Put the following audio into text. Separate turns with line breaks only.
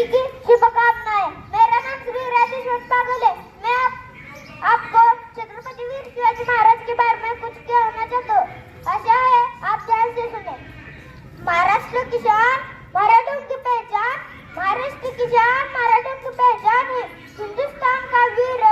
की शुभकामना है। मेरा नाम श्री राजेश्वर पागल है। मैं आपको छत्रपति वीर शिवाजी महाराज के बारे में कुछ कहना चाहता हूँ। आशा है आप ध्यान से सुने। महाराष्ट्र की शान, मराठों की पहचान, महाराष्ट्र की शान, मराठों की पहचान है। हिंदुस्तान का वीर